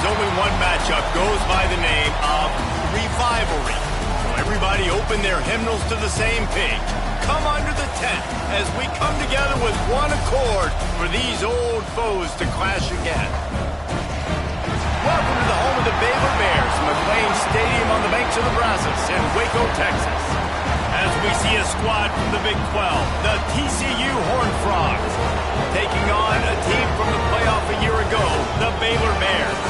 only one matchup goes by the name of Revivalry. So everybody open their hymnals to the same page. Come under the tent as we come together with one accord for these old foes to clash again. Welcome to the home of the Baylor Bears, McLean Stadium on the banks of the Brazos in Waco, Texas. As we see a squad from the Big 12, the TCU Horned Frogs, taking on a team from the playoff a year ago, the Baylor Bears.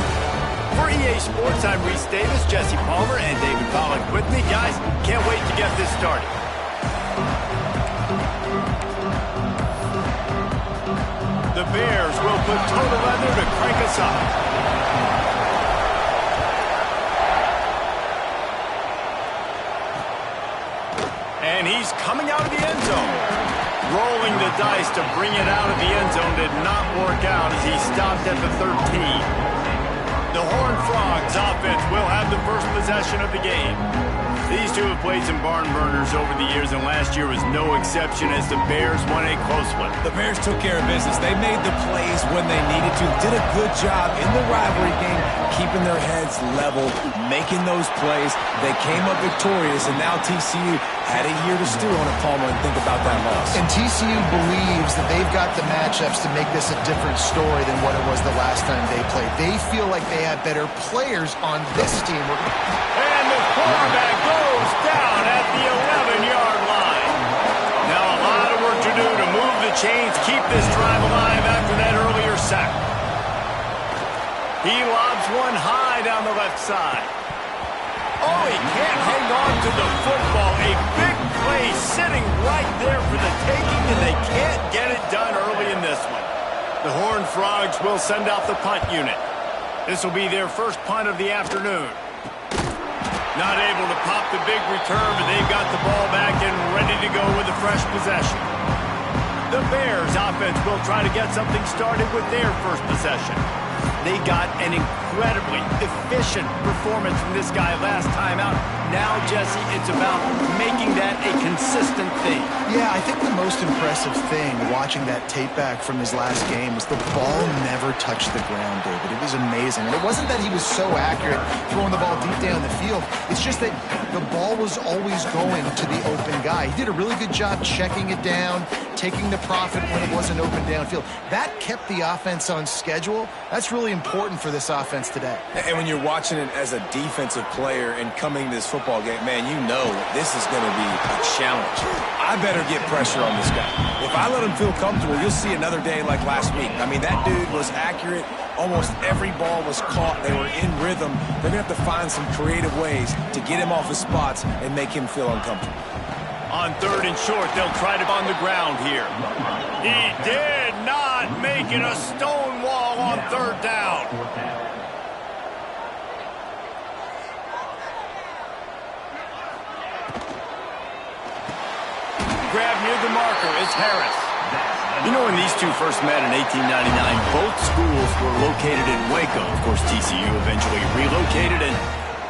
For EA Sports, I'm Reese Davis, Jesse Palmer, and David Pollack with me. Guys, can't wait to get this started. The Bears will put total leather to crank us up. And he's coming out of the end zone. Rolling the dice to bring it out of the end zone did not work out as he stopped at the 13. The Horned Frogs offense will have the first possession of the game. These two have played some barn burners over the years, and last year was no exception as the Bears won a close one. The Bears took care of business. They made the plays when they needed to. Did a good job in the rivalry game, keeping their heads level, making those plays. They came up victorious, and now TCU had a year to stew on it, Palmer, and think about that loss. And TCU believes that they've got the matchups to make this a different story than what it was the last time they played. They feel like they have better players on this team. And the quarterback goes down at the 11-yard line. Now a lot of work to do to move the chains, keep this drive alive after that earlier sack. He lobs one high down the left side. Oh, he can't hang on to the football. A big play sitting right there for the taking, and they can't get it done early in this one. The Horned Frogs will send out the punt unit. This will be their first punt of the afternoon. Not able to pop the big return, but they've got the ball back and ready to go with a fresh possession. The Bears offense will try to get something started with their first possession. They got an incredibly efficient performance from this guy last time out. Now, Jesse, it's about making that a consistent thing. Yeah, I think the most impressive thing watching that tape back from his last game was the ball never touched the ground, David. It was amazing. And it wasn't that he was so accurate throwing the ball deep down the field. It's just that the ball was always going to the open guy. He did a really good job checking it down, taking the profit when it wasn't open downfield. That kept the offense on schedule. That's really important for this offense today. And when you're watching it as a defensive player and coming to this football game, man, you know this is going to be a challenge. I better get pressure on this guy. If I let him feel comfortable, you'll see another day like last week. I mean, that dude was accurate. Almost every ball was caught. They were in rhythm. They're going to have to find some creative ways to get him off his spots and make him feel uncomfortable. On third and short, they'll try to on the ground here. He did not make it a stone wall on third down. Grab near the marker is Harris. You know, when these two first met in 1899, both schools were located in Waco. Of course, TCU eventually relocated, and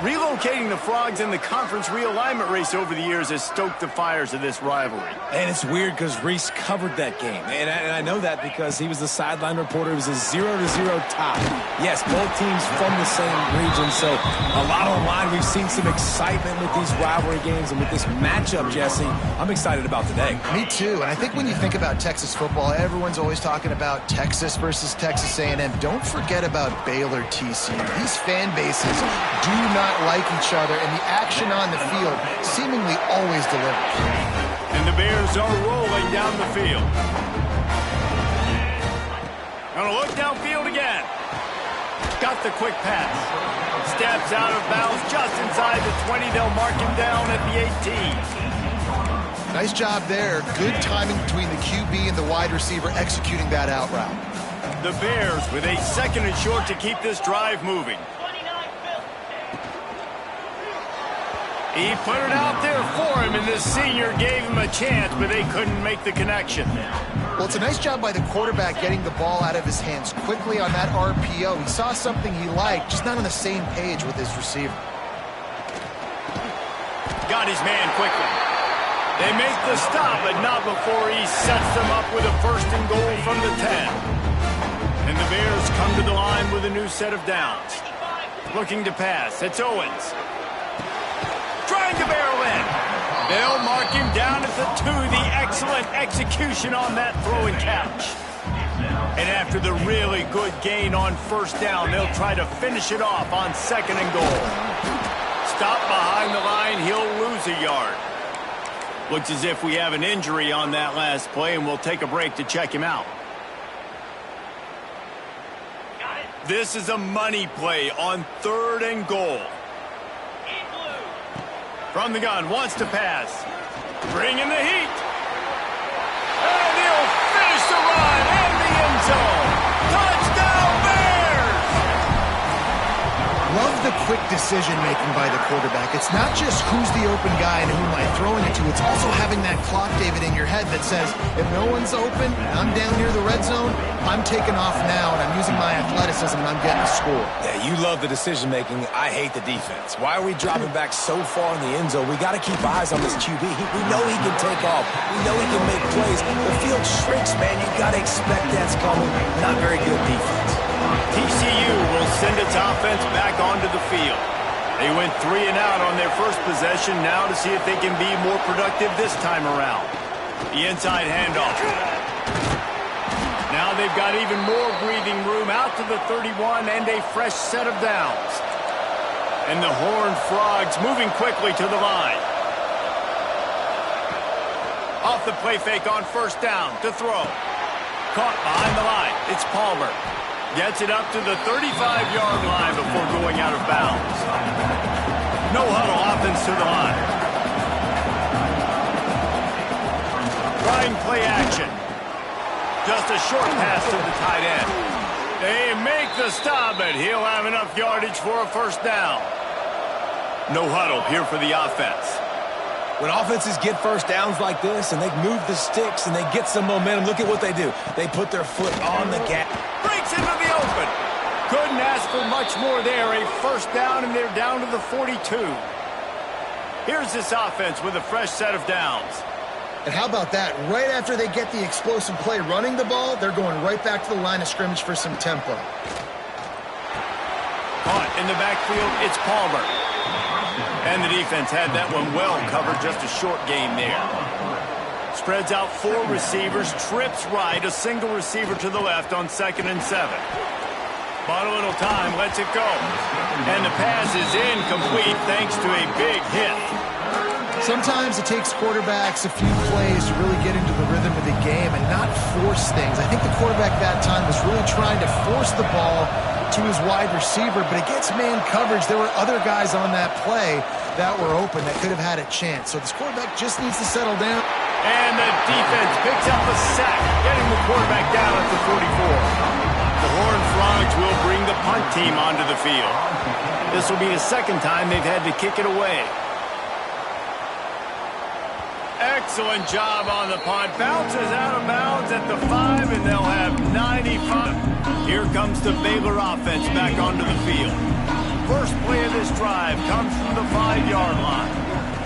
relocating the Frogs in the conference realignment race over the years has stoked the fires of this rivalry. And it's weird because Reese covered that game. And I know that because he was the sideline reporter. It was a 0-0 tie. Yes, both teams from the same region. So a lot online. We've seen some excitement with these rivalry games and with this matchup, Jesse. I'm excited about today. Me too. And I think when you think about Texas football, everyone's always talking about Texas versus Texas A&M. Don't forget about Baylor TCU. These fan bases do not like each other, and the action on the field seemingly always delivers. And the Bears are rolling down the field. Gonna look downfield again. Got the quick pass. Steps out of bounds just inside the 20. They'll mark him down at the 18. Nice job there. Good timing between the QB and the wide receiver executing that out route. The Bears with a second and short to keep this drive moving. He put it out there for him, and this senior gave him a chance, but they couldn't make the connection. Well, it's a nice job by the quarterback getting the ball out of his hands quickly on that RPO. He saw something he liked, just not on the same page with his receiver. Got his man quickly. They make the stop, but not before he sets them up with a first and goal from the 10. And the Bears come to the line with a new set of downs. Looking to pass. It's Owens. Trying to barrel in. They'll mark him down at the 2. The excellent execution on that throw and catch. And after the really good gain on first down, they'll try to finish it off on 2nd and goal. Stop behind the line. He'll lose a yard. Looks as if we have an injury on that last play, and we'll take a break to check him out. This is a money play on 3rd and goal. From the gun, wants to pass. Bring in the heat. And he'll finish the run in the end zone. Touchdown, Bears! Love the quick decision-making by the quarterback. It's not just who's the open guy and who am I throwing it to. It's also having that clock, David, in your head that says, if no one's open, I'm down near the red zone, I'm taking off now, and I'm using my athleticism, and I'm getting a score. Yeah, you love the decision-making. I hate the defense. Why are we dropping back so far in the end zone? We got to keep eyes on this QB. We know he can take off. We know he can make plays. The field shrinks, man. You got to expect that's coming. Not very good defense. TCU will send its offense back onto the field. They went 3 and out on their first possession, now to see if they can be more productive this time around. The inside handoff. Now they've got even more breathing room out to the 31 and a fresh set of downs. And the Horned Frogs moving quickly to the line. Off the play fake on first down to throw. Caught behind the line. It's Palmer. Gets it up to the 35-yard line before going out of bounds. No huddle offense to the line. Trying play action. Just a short pass to the tight end. They make the stop, but he'll have enough yardage for a first down. No huddle here for the offense. When offenses get first downs like this and they move the sticks and they get some momentum, look at what they do. They put their foot on the gas. Breaks into the open. Couldn't ask for much more there. A first down, and they're down to the 42. Here's this offense with a fresh set of downs. And how about that? Right after they get the explosive play running the ball, they're going right back to the line of scrimmage for some tempo. Caught in the backfield, it's Palmer. And the defense had that one well covered, just a short gain there. Spreads out 4 receivers, trips right, a single receiver to the left on 2nd and 7. Bought a little time, lets it go. And the pass is incomplete thanks to a big hit. Sometimes it takes quarterbacks a few plays to really get into the rhythm of the game and not force things. I think the quarterback that time was really trying to force the ball to his wide receiver, but against man coverage, there were other guys on that play that were open that could have had a chance. So this quarterback just needs to settle down. And the defense picks up a sack, getting the quarterback down at the 44. The Horned Frogs will bring the punt team onto the field. This will be the 2nd time they've had to kick it away. Excellent job on the punt. Bounces out of bounds at the 5, and they'll have 95. Here comes the Baylor offense back onto the field. First play of this drive comes from the 5-yard line.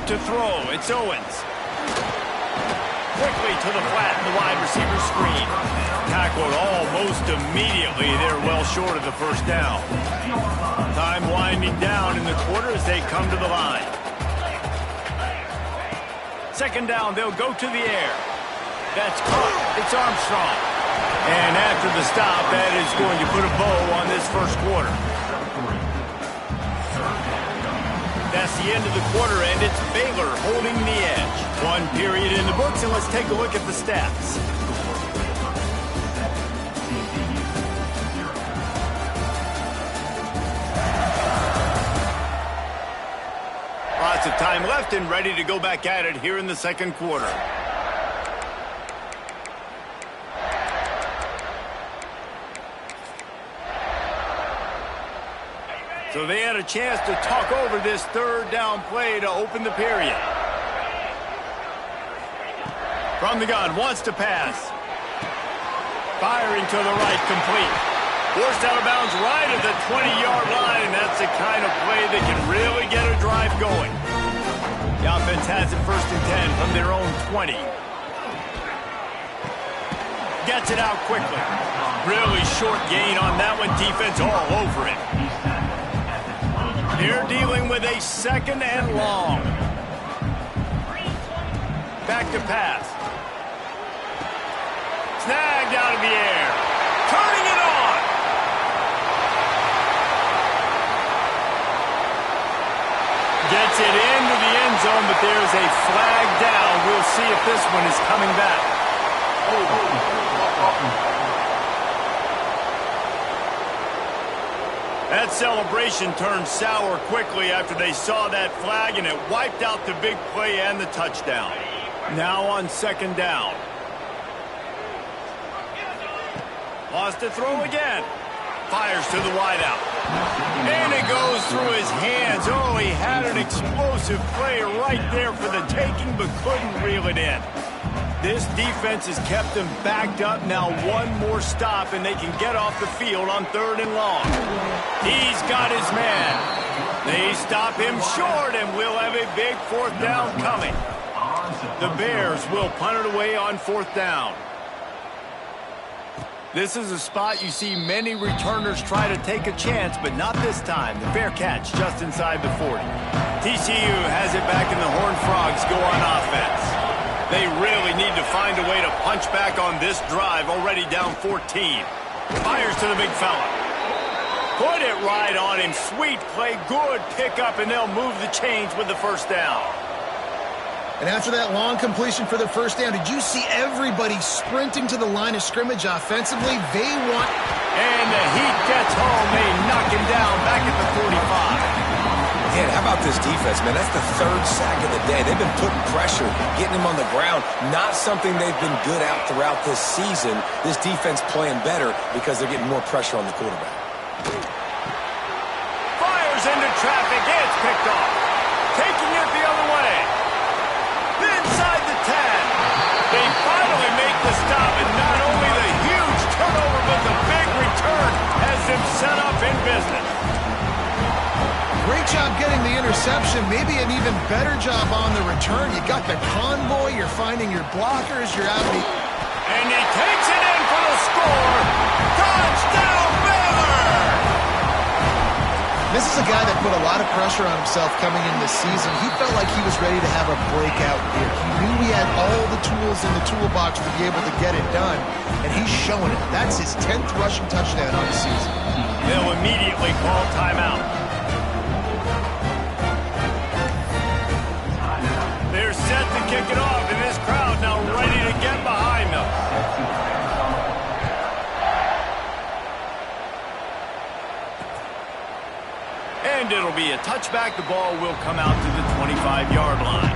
To throw, it's Owens. Quickly to the flat, the wide receiver screen. Tackled almost immediately. They're well short of the first down. Time winding down in the quarter as they come to the line. 2nd down, they'll go to the air. That's caught. It's Armstrong. And after the stop, that is going to put a bow on this first quarter. That's the end of the quarter, and it's Baylor holding the edge. 1 period in the books, and let's take a look at the stats. Lots of time left and ready to go back at it here in the 2nd quarter. So they had a chance to talk over this 3rd down play to open the period. From the gun, wants to pass. Firing to the right, complete. Forced out of bounds right at the 20-yard line, and that's the kind of play that can really get a drive going. The offense has it 1st and 10 from their own 20. Gets it out quickly. Really short gain on that one. Defense all over it. They're dealing with a 2nd and long. Back to pass. Snagged out of the air. Turning it on. Gets it into the end zone, but there's a flag down. We'll see if this one is coming back. That celebration turned sour quickly after they saw that flag, and it wiped out the big play and the touchdown. Now on 2nd down. Wants to throw again. Fires to the wideout. And it goes through his hands. Oh, he had an explosive play right there for the taking, but couldn't reel it in. This defense has kept them backed up. Now one more stop, and they can get off the field on 3rd and long. He's got his man. They stop him short, and we'll have a big 4th down coming. The Bears will punt it away on 4th down. This is a spot you see many returners try to take a chance, but not this time. The fair catch just inside the 40. TCU has it back, and the Horned Frogs go on offense. They really need to find a way to punch back on this drive, already down 14. Fires to the big fella. Put it right on him. Sweet play, good pickup, and they'll move the chains with the 1st down. And after that long completion for the 1st down, did you see everybody sprinting to the line of scrimmage offensively? They want... And the heat gets home. They knock him down back at the 45. Man, how about this defense, man? That's the 3rd sack of the day. They've been putting pressure, getting him on the ground. Not something they've been good at throughout this season. This defense playing better because they're getting more pressure on the quarterback. Fires into traffic. It's picked off. Taking it the other way. Inside the 10. They finally make the stop, and not only the huge turnover, but the big return has them set up in business. Great job getting the interception. Maybe an even better job on the return. You got the convoy. You're finding your blockers. You're out of the... And he takes it in for the score. Touchdown, Baylor! This is a guy that put a lot of pressure on himself coming in this season. He felt like he was ready to have a breakout year. He knew he had all the tools in the toolbox to be able to get it done, and he's showing it. That's his 10th rushing touchdown on the season. They'll immediately call timeout. They're set to kick it off, and this crowd now ready to get behind them. And it'll be a touchback. The ball will come out to the 25-yard line.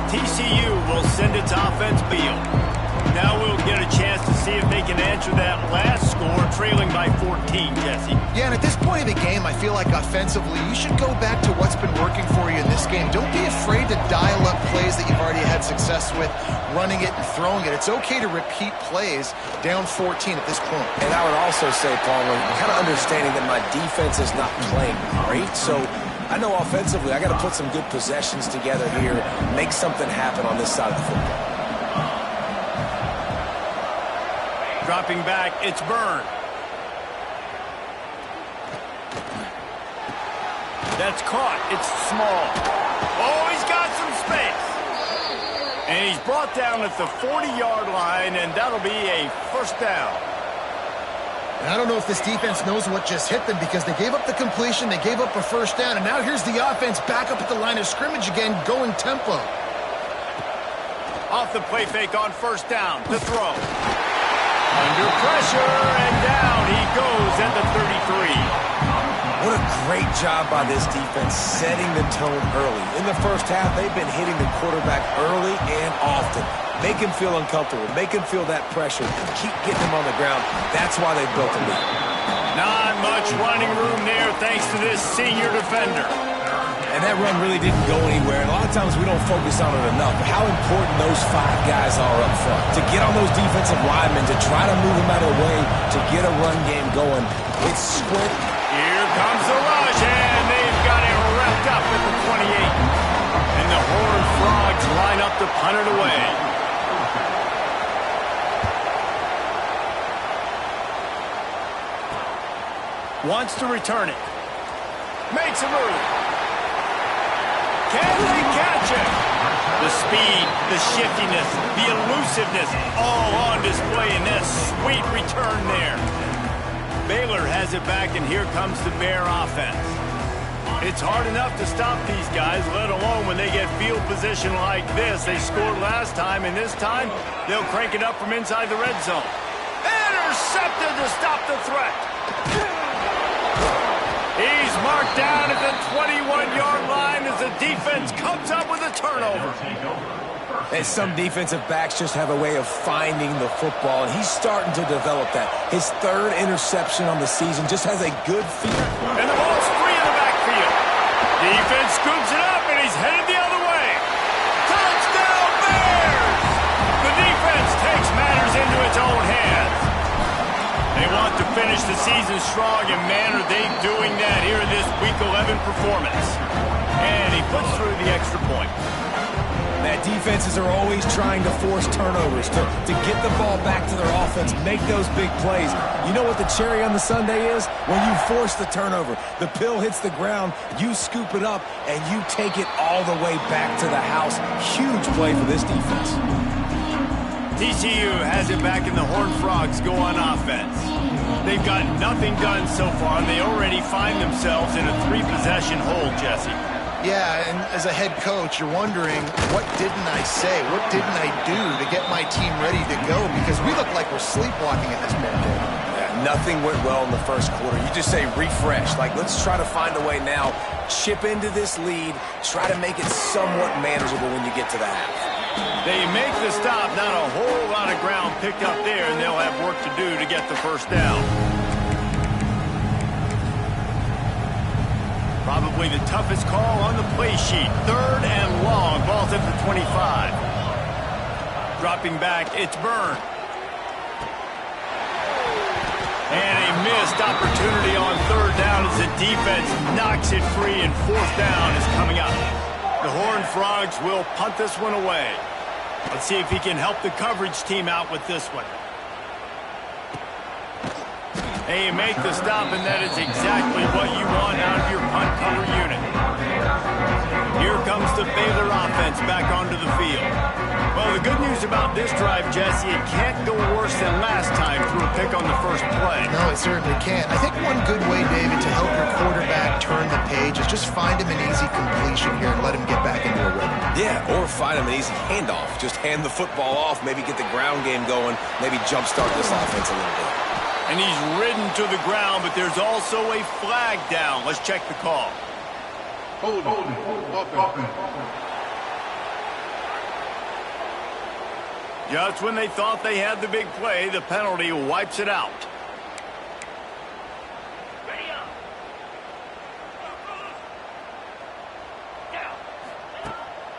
TCU will send its offense field. Now we'll get a chance to see if they can answer that last score, trailing by 14, Jesse. Yeah, and at this point of the game, I feel like offensively, you should go back to what's been working for you in this game. Don't be afraid to dial up plays that you've already had success with, running it and throwing it. It's okay to repeat plays down 14 at this point. And I would also say, Palmer, kind of understanding that my defense is not playing great, so I know offensively I got to put some good possessions together here, make something happen on this side of the football. Dropping back, it's Byrne. That's caught. It's small. Oh, he's got some space. And he's brought down at the 40-yard line, and that'll be a 1st down. And I don't know if this defense knows what just hit them because they gave up the completion, they gave up a 1st down, and now here's the offense back up at the line of scrimmage again, going tempo. Off the play fake on 1st down. The throw. Under pressure, and down he goes at the 33. What a great job by this defense setting the tone early. In the 1st half, they've been hitting the quarterback early and often. Make him feel uncomfortable. Make him feel that pressure. Keep getting him on the ground. That's why they built the lead. Not much running room there thanks to this senior defender. And that run really didn't go anywhere. And a lot of times we don't focus on it enough. But how important those 5 guys are up front. To get on those defensive linemen, to try to move them out of the way, to get a run game going. It's squint. Here comes the rush, and they've got it wrapped up at the 28. And the Horned Frogs line up to punt it away. Wants to return it. Makes a move. Can they catch him? The speed, the shiftiness, the elusiveness, all on display in this sweet return there. Baylor has it back, and here comes the Bear offense. It's hard enough to stop these guys, let alone when they get field position like this. They scored last time, and this time they'll crank it up from inside the red zone. Intercepted to stop the threat. He's marked down at the 21-yard line as the defense comes up with a turnover. And some defensive backs just have a way of finding the football, and he's starting to develop that. His third interception on the season, just has a good feel. And the ball's free in the backfield. Defense scoops it up, and he's headed the other way. Touchdown, Bears! The defense takes matters into its own hands. They want to finish the season strong, and man, are they doing that here in this Week 11 performance. And he puts through the extra point. That defenses are always trying to force turnovers, to get the ball back to their offense, make those big plays. You know what the cherry on the sundae is? When you force the turnover, the pill hits the ground, you scoop it up, and you take it all the way back to the house. Huge play for this defense. TCU has it back, and the Horned Frogs go on offense. They've got nothing done so far, and they already find themselves in a 3-possession hole, Jesse. Yeah, and as a head coach, you're wondering, what didn't I say? What didn't I do to get my team ready to go? Because we look like we're sleepwalking at this moment. Yeah, nothing went well in the first quarter. You just say refresh. Like, let's try to find a way now. Chip into this lead. Try to make it somewhat manageable when you get to the half. They make the stop. Not a whole lot of ground picked up there, and they'll have work to do to get the first down. Probably the toughest call on the play sheet. 3rd and long. Ball's at the 25. Dropping back, it's Byrne. And a missed opportunity on 3rd down as the defense knocks it free, and 4th down is coming up. The Horned Frogs will punt this one away. Let's see if he can help the coverage team out with this one. Hey, you make the stop, and that is exactly what you want out of your punt cover unit. Here comes the Baylor offense back onto the field. Well, the good news about this drive, Jesse, it can't go worse than last time through a pick on the first play. No, it certainly can't. I think one good way, David, to help your quarterback turn the page is just find him an easy completion here and let him get back into a rhythm. Yeah, or find him an easy handoff. Just hand the football off, maybe get the ground game going, maybe jumpstart this offense a little bit. And he's ridden to the ground, but there's also a flag down. Let's check the call. Hold it. Just when they thought they had the big play, the penalty wipes it out.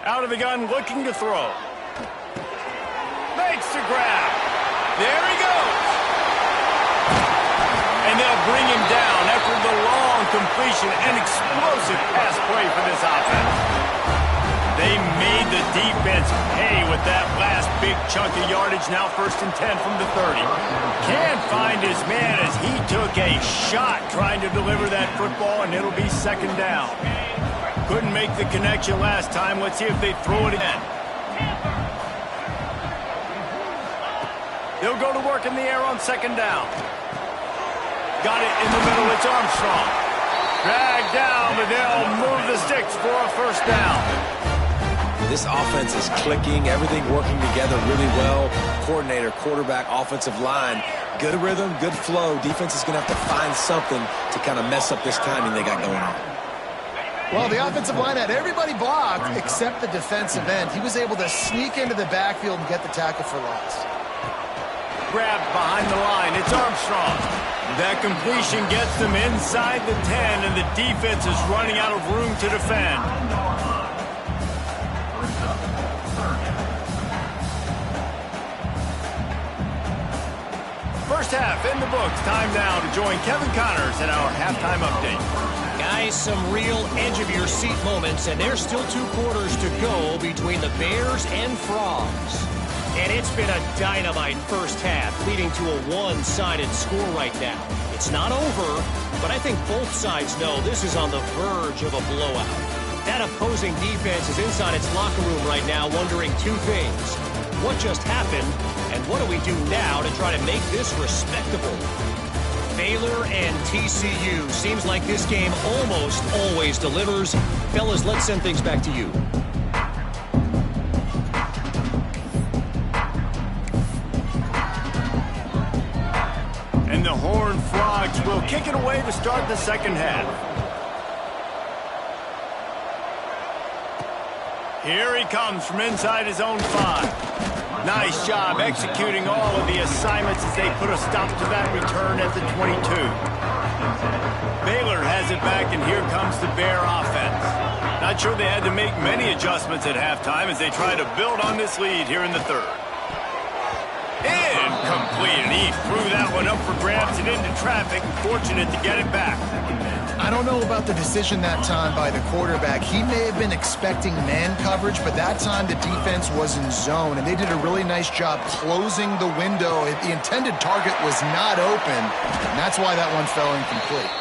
Out of the gun, looking to throw. Makes the grab. There he goes. And they'll bring him down after the long completion. An explosive pass play for this offense. They made the defense pay with that last big chunk of yardage. Now 1st and 10 from the 30. Can't find his man as he took a shot trying to deliver that football, and it'll be 2nd down. Couldn't make the connection last time. Let's see if they throw it again. They'll go to work in the air on 2nd down. Got it in the middle. It's Armstrong. Dragged down, but they'll move the sticks for a 1st down. This offense is clicking, everything working together really well. Coordinator, quarterback, offensive line, good rhythm, good flow. Defense is going to have to find something to kind of mess up this timing they got going on. Well, the offensive line had everybody blocked except the defensive end. He was able to sneak into the backfield and get the tackle for loss. Grabbed behind the line. It's Armstrong. That completion gets them inside the 10, and the defense is running out of room to defend. First half in the books. Time now to join Kevin Connors in our halftime update. Guys, some real edge-of-your-seat moments, and there's still 2 quarters to go between the Bears and Frogs. And it's been a dynamite first half, leading to a one-sided score right now. It's not over, but I think both sides know this is on the verge of a blowout. That opposing defense is inside its locker room right now wondering two things. What just happened, and what do we do now to try to make this respectable? Baylor and TCU. Seems like this game almost always delivers. Fellas, let's send things back to you. And the Horned Frogs will kick it away to start the second half. Here he comes from inside his own 5. Nice job executing all of the assignments as they put a stop to that return at the 22. Baylor has it back, and here comes the Bear offense. Not sure they had to make many adjustments at halftime as they try to build on this lead here in the third. Incomplete, and he threw that one up for grabs and into traffic, and fortunate to get it back. I don't know about the decision that time by the quarterback. He may have been expecting man coverage, but that time the defense was in zone, and they did a really nice job closing the window. The intended target was not open, and that's why that one fell incomplete.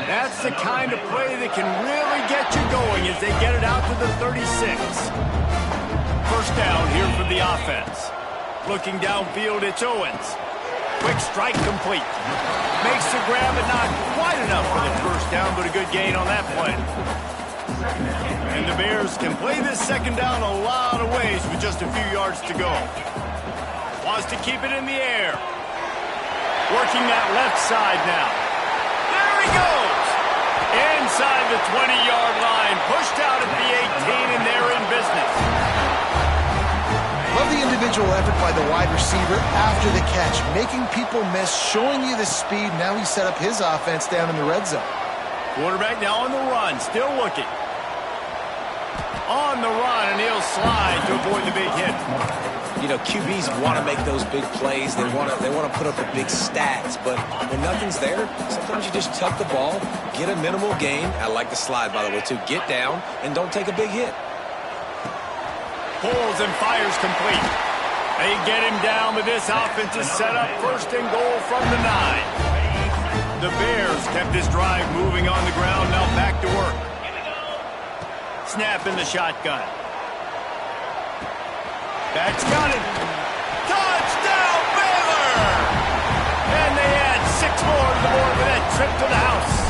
That's the kind of play that can really get you going as they get it out to the 36. First down here for the offense. Looking downfield, it's Owens. Quick strike complete. Makes the grab, but not quite enough for the first down, but a good gain on that play. And the Bears can play this second down a lot of ways with just a few yards to go. Wants to keep it in the air. Working that left side now. There he goes! Inside the 20-yard line, pushed out at the 18, and they're in business. Love the individual effort by the wide receiver after the catch, making people miss, showing you the speed. Now he set up his offense down in the red zone. Quarterback now on the run, still looking. On the run, and he'll slide to avoid the big hit. You know, QBs want to make those big plays. They want to put up the big stats. But when nothing's there, sometimes you just tuck the ball, get a minimal gain. I like the slide, by the way, too. Get down and don't take a big hit. Pulls and fires complete. They get him down, but this offense is set up first and goal from the 9. The Bears kept this drive moving on the ground, now back to work. Snap in the shotgun. That's got it. Touchdown, Baylor! And they add 6 more to the board with that trip to the house.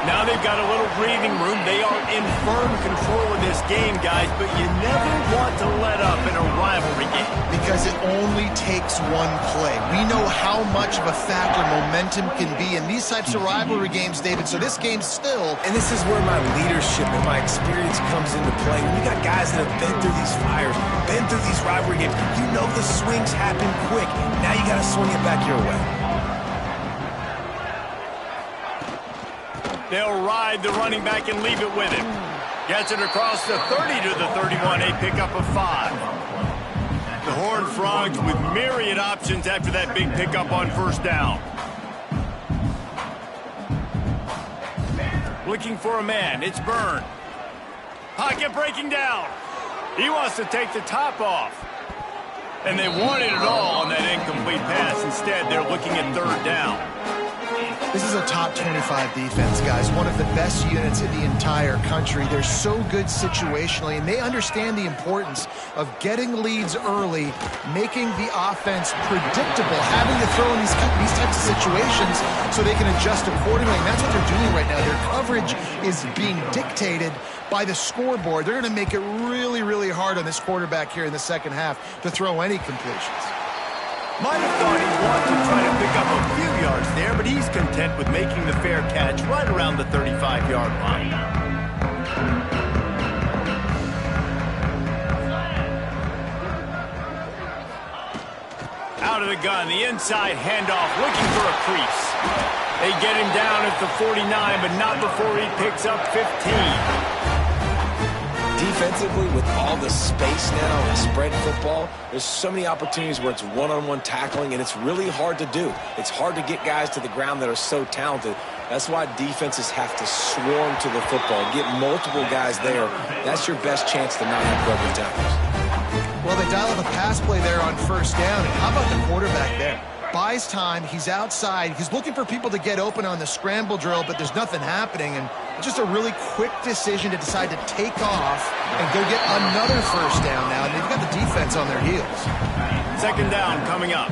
Now they've got a little breathing room. They are in firm control of this game, guys, but you never want to let up in a rivalry game. Because it only takes one play. We know how much of a factor momentum can be in these types of rivalry games, David, so this game's still... And this is where my leadership and my experience comes into play. When you got guys that have been through these fires, been through these rivalry games, you know the swings happen quick. Now you got to swing it back your way. They'll ride the running back and leave it with him. Gets it across the 30 to the 31, a pickup of 5. The Horned Frogs with myriad options after that big pickup on first down. Looking for a man, it's Byrne. Pocket breaking down. He wants to take the top off. And they wanted it all on that incomplete pass. Instead, they're looking at third down. This is a top 25 defense, guys. One of the best units in the entire country. They're so good situationally, and they understand the importance of getting leads early, making the offense predictable, having to throw in these types of situations so they can adjust accordingly. And that's what they're doing right now. Their coverage is being dictated by the scoreboard. They're going to make it really, really hard on this quarterback here in the second half to throw any completions. Might have thought he'd want to try to pick up a few yards there, but he's content with making the fair catch right around the 35-yard line. Out of the gun, the inside handoff, looking for a crease. They get him down at the 49, but not before he picks up 15. Defensively, with all the space now and spread football, there's so many opportunities where it's one-on-one tackling, and it's really hard to do. It's hard to get guys to the ground that are so talented. That's why defenses have to swarm to the football, get multiple guys there. That's your best chance to not have broken tackles. Well, the dial up a pass play there on first down. And how about the quarterback there? Buys time, he's outside, he's looking for people to get open on the scramble drill, but there's nothing happening, and just a really quick decision to decide to take off and go get another first down now, and they've got the defense on their heels. Second down coming up.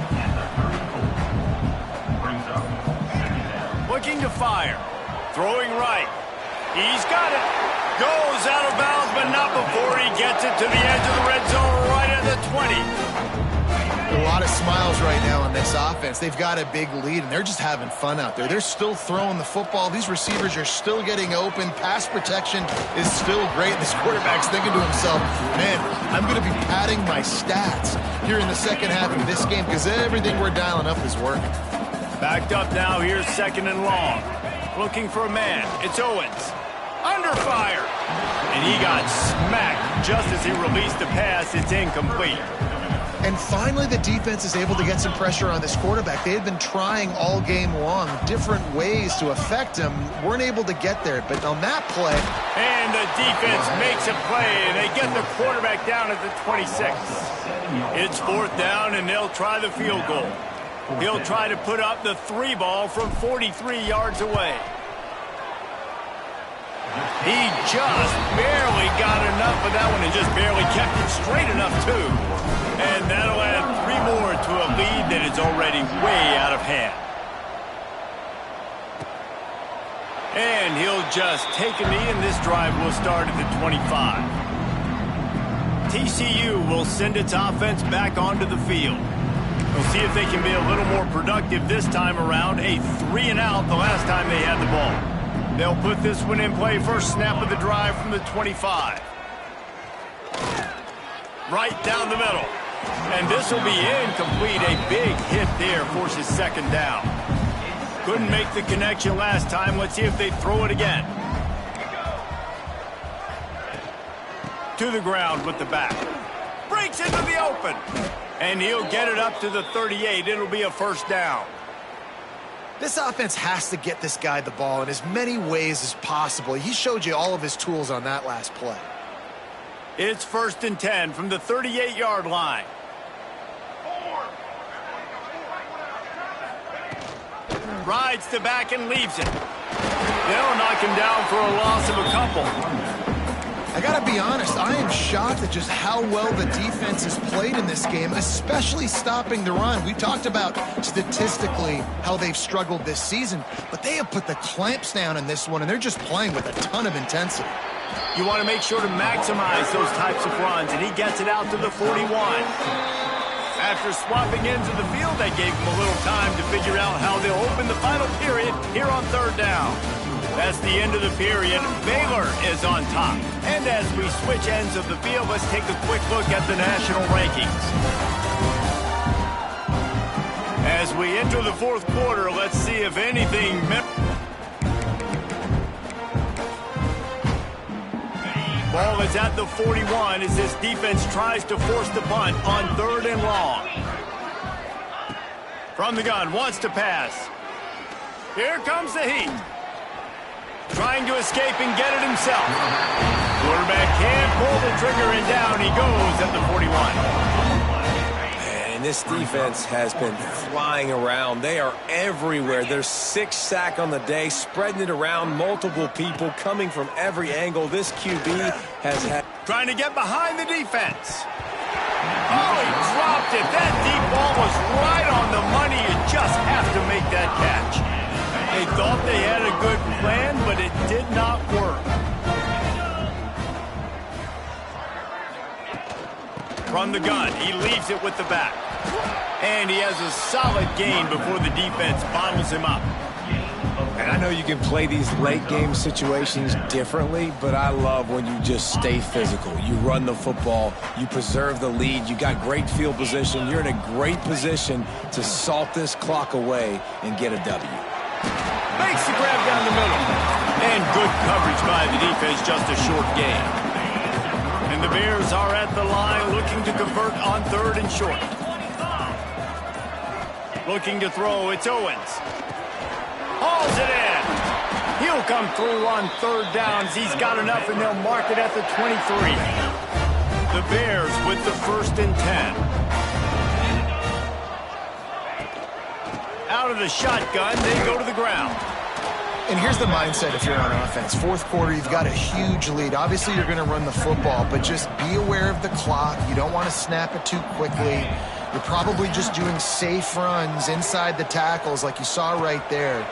Looking to fire. Throwing right. He's got it. Goes out of bounds, but not before he gets it to the edge of the red zone right at the 20. A lot of smiles right now on this offense. They've got a big lead, and they're just having fun out there. They're still throwing the football. These receivers are still getting open. Pass protection is still great. This quarterback's thinking to himself, man, I'm going to be padding my stats here in the second half of this game because everything we're dialing up is working. Backed up now. Here's second and long. Looking for a man. It's Owens. Under fire. And he got smacked just as he released the pass. It's incomplete. And finally, the defense is able to get some pressure on this quarterback. They had been trying all game long different ways to affect him. Weren't able to get there, but on that play... And the defense makes a play. They get the quarterback down at the 26. It's fourth down, and they'll try the field goal. He'll try to put up the 3 ball from 43 yards away. He just barely got enough of that one and just barely kept it straight enough, too. And that'll add 3 more to a lead that is already way out of hand. And he'll just take a knee, and this drive will start at the 25. TCU will send its offense back onto the field. We'll see if they can be a little more productive this time around. A 3-and-out the last time they had the ball. They'll put this one in play. First snap of the drive from the 25. Right down the middle. And this will be incomplete. A big hit there forces second down. Couldn't make the connection last time. Let's see if they throw it again. To the ground with the back. Breaks into the open. And he'll get it up to the 38. It'll be a first down. This offense has to get this guy the ball in as many ways as possible. He showed you all of his tools on that last play. It's first and 10 from the 38-yard line. Rides the back and leaves it. They'll knock him down for a loss of a couple. I gotta be honest, I am shocked at just how well the defense has played in this game, especially stopping the run. We talked about statistically how they've struggled this season, but they have put the clamps down in this one, and they're just playing with a ton of intensity. You want to make sure to maximize those types of runs, and he gets it out to the 41. After swapping into the field, that gave him a little time to figure out how they'll open the final period here on third down. That's the end of the period. Baylor is on top. And as we switch ends of the field, let's take a quick look at the national rankings. As we enter the fourth quarter, let's see if anything... Ball is at the 41 as this defense tries to force the punt on third and long. From the gun, wants to pass. Here comes the heat. Trying to escape and get it himself. Quarterback can't pull the trigger, and down he goes at the 41. And this defense has been flying around. They are everywhere. There's 6 sacks on the day, spreading it around, multiple people coming from every angle. This QB has had... Trying to get behind the defense. Oh, he dropped it. That deep ball was right on the money. You just have to make that catch. They thought they had a good plan, but it did not work. From the gun, he leaves it with the back. And he has a solid gain before the defense bottles him up. And I know you can play these late game situations differently, but I love when you just stay physical. You run the football, you preserve the lead, you got great field position, you're in a great position to salt this clock away and get a W. Makes the grab down the middle. And good coverage by the defense, just a short gain. And the Bears are at the line looking to convert on third and short. Looking to throw, it's Owens. Hauls it in. He'll come through on third downs. He's got enough, and they'll mark it at the 23. The Bears with the 1st and 10. Out of the shotgun, they go to the ground. And here's the mindset if you're on offense. 4th quarter, you've got a huge lead. Obviously, you're going to run the football, but just be aware of the clock. You don't want to snap it too quickly. You're probably just doing safe runs inside the tackles like you saw right there.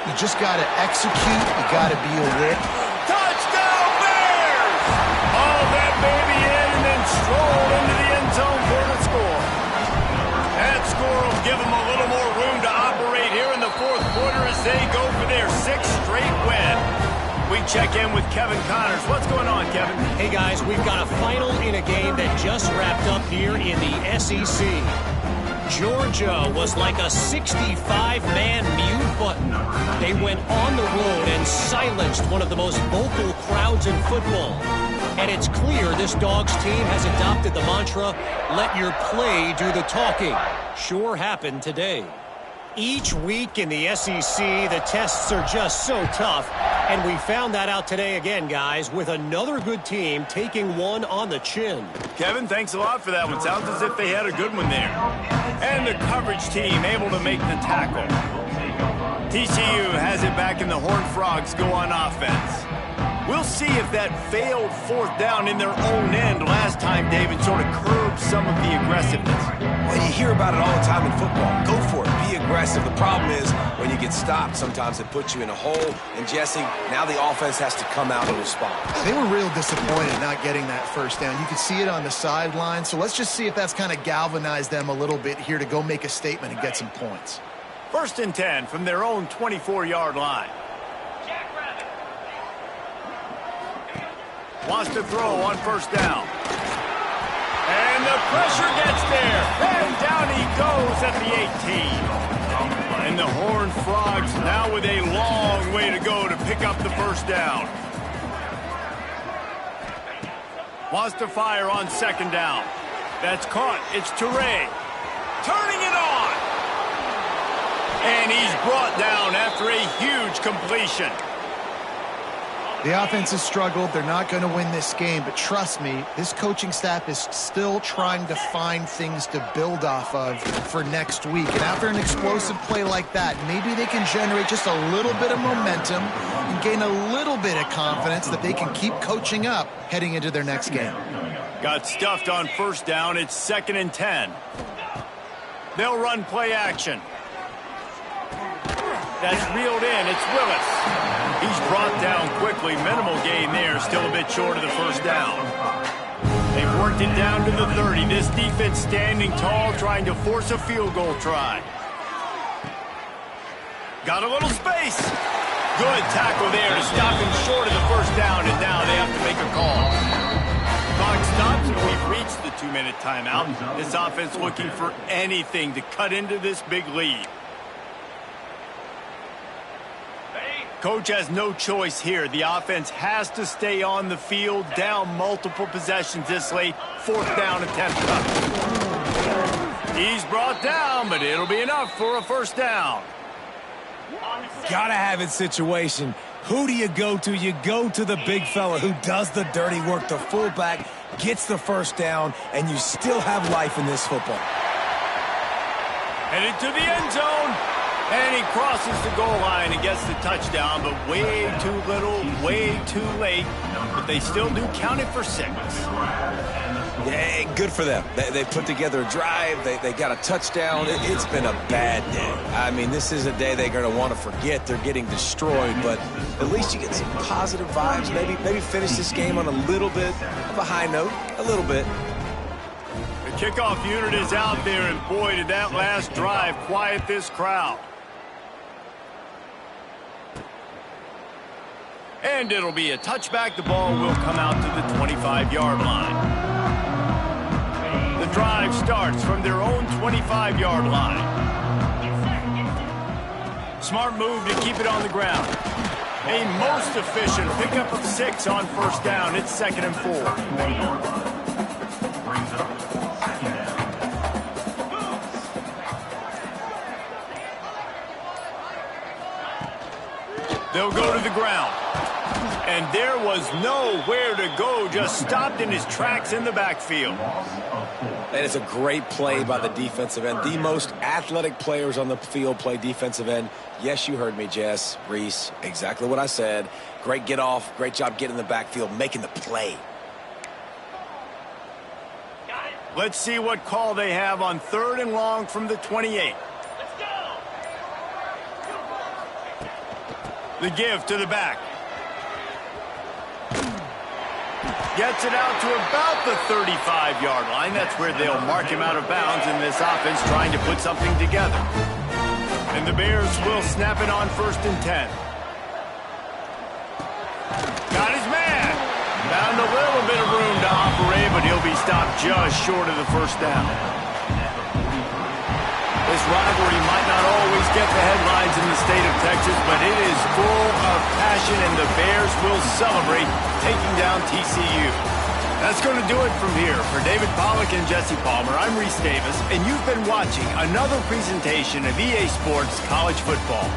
You just got to execute. You got to be aware. Touchdown, Bears! All that baby in and then stroll into the end zone for the score. That score will give them a little more room to operate here in the 4th quarter as they go for their 6th straight win. We check in with Kevin Connors. What's going on, Kevin? Hey, guys, we've got a final in a game that just wrapped up here in the SEC. Georgia was like a 65-man mute button. They went on the road and silenced one of the most vocal crowds in football. And it's clear this Dogs team has adopted the mantra, let your play do the talking. Sure happened today. Each week in the SEC, the tests are just so tough. And we found that out today again, guys, with another good team taking one on the chin. Kevin, thanks a lot for that one. Sounds as if they had a good one there. And the coverage team able to make the tackle. TCU has it back and the Horned Frogs go on offense. We'll see if that failed 4th down in their own end last time, David, sort of curbed some of the aggressiveness. Well, you hear about it all the time in football. Go for it. Be aggressive. The problem is when you get stopped, sometimes it puts you in a hole. And, Jesse, now the offense has to come out and respond. They were real disappointed not getting that 1st down. You could see it on the sideline. So let's just see if that's kind of galvanized them a little bit here to go make a statement and get some points. 1st and 10 from their own 24-yard line. Wants to throw on 1st down. And the pressure gets there. And down he goes at the 18. And the Horned Frogs now with a long way to go to pick up the 1st down. Wants to fire on 2nd down. That's caught. It's Toure. Turning it on. And he's brought down after a huge completion. The offense has struggled. They're not going to win this game, but trust me, this coaching staff is still trying to find things to build off of for next week. And after an explosive play like that, maybe they can generate just a little bit of momentum and gain a little bit of confidence that they can keep coaching up heading into their next game. Got stuffed on 1st down. It's 2nd and 10. They'll run play action. That's reeled in. It's Willis. He's brought down quickly. Minimal gain there. Still a bit short of the 1st down. They've worked it down to the 30. This defense standing tall, trying to force a field goal try. Got a little space. Good tackle there to stop him short of the 1st down, and now they have to make a call. Clock stops, and we've reached the 2-minute timeout. This offense looking for anything to cut into this big lead. Coach has no choice here. The offense has to stay on the field, down multiple possessions this late. 4th down attempt up. He's brought down, but it'll be enough for a 1st down. Gotta have it situation. Who do you go to? You go to the big fella who does the dirty work. The fullback gets the 1st down, and you still have life in this football. Headed to the end zone. And he crosses the goal line and gets the touchdown, but way too little, way too late. But they still do count it for 6. Yeah, good for them. They put together a drive. They got a touchdown. It's been a bad day. I mean, this is a day they're going to want to forget. They're getting destroyed, but at least you get some positive vibes. Maybe finish this game on a little bit of a high note, a little bit. The kickoff unit is out there, and boy, did that last drive quiet this crowd. And it'll be a touchback. The ball will come out to the 25-yard line. The drive starts from their own 25-yard line. Smart move to keep it on the ground. A most efficient pickup of 6 on 1st down. It's 2nd and 4. They'll go to the ground. And there was nowhere to go, just stopped in his tracks in the backfield. And it's a great play by the defensive end. The most athletic players on the field play defensive end. Yes, you heard me, Jess, Reese, exactly what I said. Great get off, great job getting in the backfield, making the play. Let's see what call they have on 3rd and long from the 28. The give to the back. Gets it out to about the 35-yard line. That's where they'll mark him out of bounds in this offense trying to put something together. And the Bears will snap it on 1st and 10. Got his man. Found a little bit of room to operate, but he'll be stopped just short of the 1st down. This rivalry might not always get the headlines in the state of Texas, but it is full of passion, and the Bears will celebrate taking down TCU. That's going to do it from here. For David Pollack and Jesse Palmer, I'm Reese Davis, and you've been watching another presentation of EA Sports College Football.